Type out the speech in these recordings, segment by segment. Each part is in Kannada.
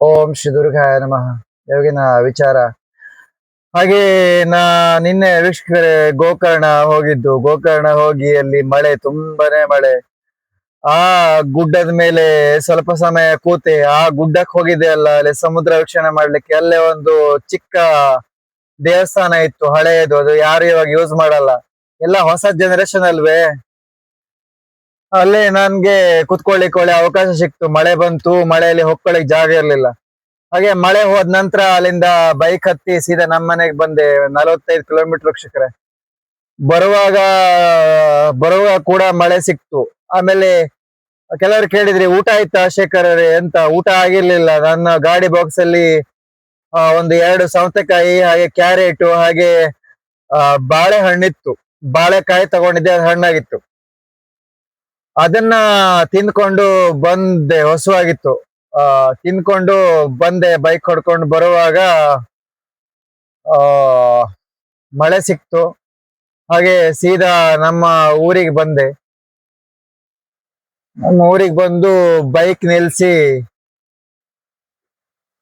ಓಂ ಶ್ರೀ ದುರ್ಗಾಯ ನಮಃ. ಇವಾಗಿನ ವಿಚಾರ ಹಾಗೆ ನಾ ನಿನ್ನೆ ವೀಕ್ಷಕರೇ ಗೋಕರ್ಣ ಹೋಗಿದ್ದು. ಗೋಕರ್ಣ ಹೋಗಿ ಅಲ್ಲಿ ಮಳೆ, ತುಂಬಾನೇ ಮಳೆ. ಆ ಗುಡ್ಡದ ಮೇಲೆ ಸ್ವಲ್ಪ ಸಮಯ ಕೂತೆ. ಆ ಗುಡ್ಡಕ್ಕೆ ಹೋಗಿದ್ದೆ ಅಲ್ಲ, ಅಲ್ಲಿ ಸಮುದ್ರ ವೀಕ್ಷಣೆ ಮಾಡ್ಲಿಕ್ಕೆ. ಅಲ್ಲೇ ಒಂದು ಚಿಕ್ಕ ದೇವಸ್ಥಾನ ಇತ್ತು, ಹಳೆಯದು. ಅದು ಯಾರು ಇವಾಗ ಯೂಸ್ ಮಾಡಲ್ಲ, ಎಲ್ಲ ಹೊಸ ಜನರೇಷನ್ ಅಲ್ವೇ. ಅಲ್ಲೇ ನನ್ಗೆ ಕುತ್ಕೊಳ್ಳಿಕ್ಕೆ ಒಳ್ಳೆ ಅವಕಾಶ ಸಿಕ್ತು. ಮಳೆ ಬಂತು, ಮಳೆಯಲ್ಲಿ ಹೊಕ್ಕೊಳ್ಳಿಕ್ ಜಾಗ ಇರ್ಲಿಲ್ಲ. ಹಾಗೆ ಮಳೆ ಹೋದ ನಂತರ ಅಲ್ಲಿಂದ ಬೈಕ್ ಹತ್ತಿ ಸೀದಾ ನಮ್ಮ ಮನೆಗೆ ಬಂದೆ. 45 ಕಿಲೋಮೀಟರ್ ವೀಕ್ಷಕರೇ. ಬರುವಾಗ ಬರುವಾಗ ಕೂಡ ಮಳೆ ಸಿಕ್ತು. ಆಮೇಲೆ ಕೆಲವರು ಕೇಳಿದ್ರಿ, ಊಟ ಆಯ್ತಾ ಶೇಖರ್ ಅವರೇ ಅಂತ. ಊಟ ಆಗಿರ್ಲಿಲ್ಲ. ನನ್ನ ಗಾಡಿ ಬಾಕ್ಸ್ ಅಲ್ಲಿ ಒಂದು 2 ಸೌತೆಕಾಯಿ, ಹಾಗೆ ಕ್ಯಾರೆಟ್, ಹಾಗೆ ಬಾಳೆಹಣ್ಣಿತ್ತು. ಬಾಳೆಕಾಯಿ ತಗೊಂಡಿದ್ದೆ, ಅದು ಹಣ್ಣಾಗಿತ್ತು. ಅದನ್ನ ತಿಂದ್ಕೊಂಡು ಬಂದೆ, ಹೊಸವಾಗಿತ್ತು. ತಿನ್ಕೊಂಡು ಬಂದೆ. ಬೈಕ್ ಹೊಡ್ಕೊಂಡು ಬರುವಾಗ ಆ ಮಳೆ ಸಿಕ್ತು. ಹಾಗೆ ಸೀದಾ ನಮ್ಮ ಊರಿಗೆ ಬಂದೆ. ನಮ್ಮ ಊರಿಗೆ ಬಂದು ಬೈಕ್ ನಿಲ್ಸಿ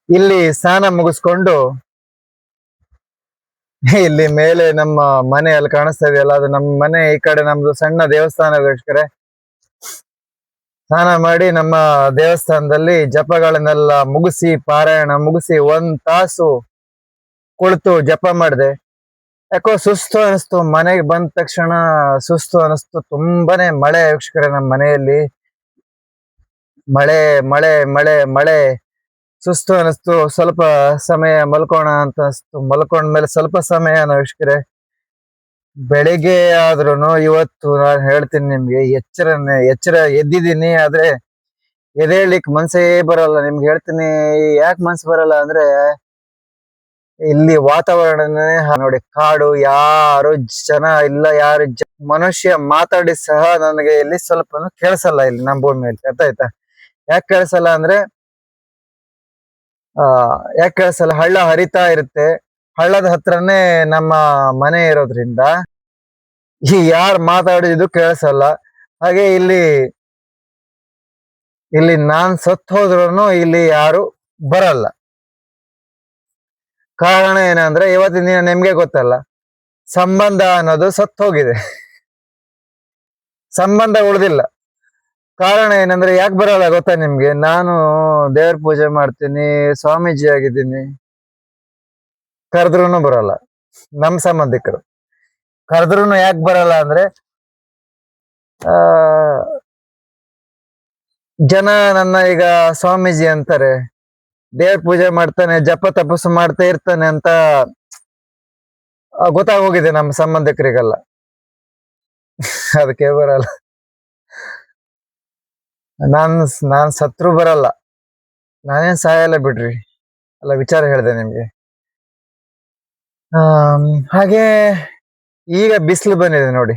ಇಲ್ಲಿ ಸ್ನಾನ ಮುಗಿಸ್ಕೊಂಡು, ಇಲ್ಲಿ ಮೇಲೆ ನಮ್ಮ ಮನೆ ಅಲ್ಲಿ ಕಾಣಿಸ್ತಾ ಇದೆಯಲ್ಲ, ಅದು ನಮ್ಮ ಮನೆ. ಈ ಕಡೆ ನಮ್ದು ಸಣ್ಣ ದೇವಸ್ಥಾನ ವೀಕ್ಷಕರೇ. ಸ್ನಾನ ಮಾಡಿ ನಮ್ಮ ದೇವಸ್ಥಾನದಲ್ಲಿ ಜಪಗಳನ್ನೆಲ್ಲ ಮುಗಿಸಿ, ಪಾರಾಯಣ ಮುಗಿಸಿ 1 ತಾಸು ಕುಳಿತು ಜಪ ಮಾಡಿದೆ. ಯಾಕೋ ಸುಸ್ತು ಅನಿಸ್ತು. ಮನೆಗೆ ಬಂದ ತಕ್ಷಣ ಸುಸ್ತು ಅನಿಸ್ತು. ತುಂಬಾನೇ ಮಳೆ ವೀಕ್ಷಕರೇ. ನಮ್ಮ ಮನೆಯಲ್ಲಿ ಮಳೆ ಮಳೆ ಮಳೆ ಮಳೆ. ಸುಸ್ತು ಅನಿಸ್ತು. ಸ್ವಲ್ಪ ಸಮಯ ಮಲ್ಕೋಣ ಅಂತ ಅನಿಸ್ತು. ಮಲ್ಕೊಂಡ್ಮೇಲೆ ಸ್ವಲ್ಪ ಸಮಯ ವೀಕ್ಷಕರೇ, ಬೆಳಿಗ್ಗೆ ಆದ್ರೂನು ಇವತ್ತು ನಾನು ಹೇಳ್ತೀನಿ ನಿಮ್ಗೆ, ಎಚ್ಚರ ಎದ್ದಿದ್ದೀನಿ. ಆದ್ರೆ ಎದ್ದೇಳ್ಲಿಕ್ಕೆ ಮನ್ಸೇ ಬರಲ್ಲ. ನಿಮ್ಗೆ ಹೇಳ್ತೀನಿ ಯಾಕೆ ಮನ್ಸು ಬರಲ್ಲ ಅಂದ್ರೆ, ಇಲ್ಲಿ ವಾತಾವರಣನೇ ನೋಡಿ. ಕಾಡು, ಯಾರು ಜನ ಇಲ್ಲ. ಮನುಷ್ಯ ಮಾತಾಡಿ ಸಹ ನನಗೆ ಇಲ್ಲಿ ಸ್ವಲ್ಪ ಕೇಳಿಸಲ್ಲ. ಇಲ್ಲಿ ನಮ್ಮ ಭೂಮಿಯಲ್ಲಿ ಅರ್ಥ ಆಯ್ತಾ? ಯಾಕೆ ಕೇಳಿಸಲ್ಲ ಅಂದ್ರೆ, ಯಾಕೆ ಕೇಳಿಸಲ್ಲ, ಹಳ್ಳ ಹರಿತಾ ಇರುತ್ತೆ. ಹಳ್ಳದ ಹತ್ರನೇ ನಮ್ಮ ಮನೆ ಇರೋದ್ರಿಂದ ಯಾರು ಮಾತಾಡಿದ್ದು ಕೇಳಿಸಲ್ಲ. ಹಾಗೆ ಇಲ್ಲಿ ನಾನ್ ಸತ್ತು ಹೋದ್ರೂ ಇಲ್ಲಿ ಯಾರು ಬರಲ್ಲ. ಕಾರಣ ಏನಂದ್ರೆ, ಇವತ್ತಿನ ದಿನ ನಿಮ್ಗೆ ಗೊತ್ತಲ್ಲ, ಸಂಬಂಧ ಅನ್ನೋದು ಸತ್ತು ಹೋಗಿದೆ. ಸಂಬಂಧ ಉಳಿದಿಲ್ಲ. ಕಾರಣ ಏನಂದ್ರೆ, ಯಾಕೆ ಬರಲ್ಲ ಗೊತ್ತಾ ನಿಮ್ಗೆ? ನಾನು ದೇವ್ರ ಪೂಜೆ ಮಾಡ್ತೀನಿ, ಸ್ವಾಮೀಜಿ ಆಗಿದ್ದೀನಿ, ಕರೆದ್ರೂ ಬರಲ್ಲ. ನಮ್ ಸಂಬಂಧಿಕರು ಕರೆದ್ರೂ ಯಾಕೆ ಬರಲ್ಲ ಅಂದ್ರೆ, ಆ ಜನ ನನ್ನ ಈಗ ಸ್ವಾಮೀಜಿ ಅಂತಾರೆ, ದೇವ್ರ ಪೂಜೆ ಮಾಡ್ತಾನೆ, ಜಪ ತಪಸ್ಸು ಮಾಡ್ತಾ ಇರ್ತಾನೆ ಅಂತ ಗೊತ್ತಾಗೋಗಿದೆ ನಮ್ಮ ಸಂಬಂಧಿಕರಿಗೆಲ್ಲ. ಅದಕ್ಕೆ ಬರಲ್ಲ. ನಾನ್ ಸತ್ರು ಬರಲ್ಲ. ನಾನೇನ್ ಸಾಯಲ್ಲ ಬಿಡ್ರಿ. ಅಲ್ಲ, ವಿಚಾರ ಹೇಳಿದೆ ನಿಮ್ಗೆ. ಹಾಗೆ ಈಗ ಬಿಸಿಲು ಬಂದಿದೆ ನೋಡಿ.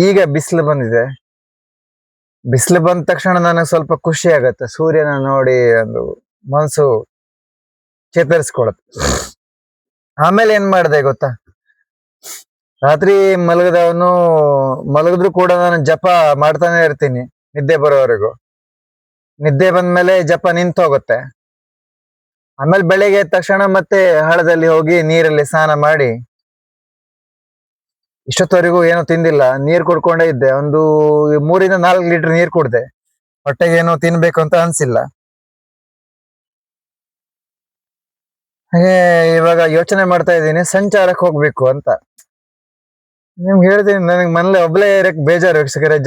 ಈಗ ಬಿಸಿಲು ಬಂದಿದೆ. ಬಿಸಿಲು ಬಂದ ತಕ್ಷಣ ನನಗೆ ಸ್ವಲ್ಪ ಖುಷಿ ಆಗತ್ತೆ. ಸೂರ್ಯನ ನೋಡಿ ಒಂದು ಮನಸ್ಸು ಚೇತರಿಸ್ಕೊಳತ್ತೆ. ಆಮೇಲೆ ಏನ್ ಮಾಡಿದೆ ಗೊತ್ತಾ? ರಾತ್ರಿ ಮಲಗಿದ್ರು ಕೂಡ ನಾನು ಜಪ ಮಾಡ್ತಾನೆ ಇರ್ತೀನಿ, ನಿದ್ದೆ ಬರೋವರೆಗೂ. ನಿದ್ದೆ ಬಂದ್ಮೇಲೆ ಜಪ ನಿಂತು ಹೋಗುತ್ತೆ. ಆಮೇಲೆ ಬೆಳಿಗ್ಗೆ ಎದ್ದ ತಕ್ಷಣ ಮತ್ತೆ ಹಳ್ಳದಲ್ಲಿ ಹೋಗಿ ನೀರಲ್ಲಿ ಸ್ನಾನ ಮಾಡಿ, ಇಷ್ಟೊತ್ತವರೆಗೂ ಏನೂ ತಿಂದಿಲ್ಲ, ನೀರ್ ಕುಡ್ಕೊಂಡೇ ಇದ್ದೆ. ಒಂದು 3 ಇಂದ 4 ಲೀಟರ್ ನೀರ್ ಕುಡ್ದೆ. ಹೊಟ್ಟೆಗೆ ಏನೋ ತಿನ್ಬೇಕು ಅಂತ ಅನ್ಸಿಲ್ಲ. ಹಾಗೆ ಇವಾಗ ಯೋಚನೆ ಮಾಡ್ತಾ ಇದ್ದೀನಿ, ಸಂಚಾರಕ್ಕೆ ಹೋಗ್ಬೇಕು ಅಂತ. ನಿಮ್ಗೆ ಹೇಳ್ತೀನಿ, ನನಗೆ ಮನೇಲಿ ಒಬ್ಳೇ ಇರಕ್ ಬೇಜಾರು ವೀಕ್ಷಕರೇ.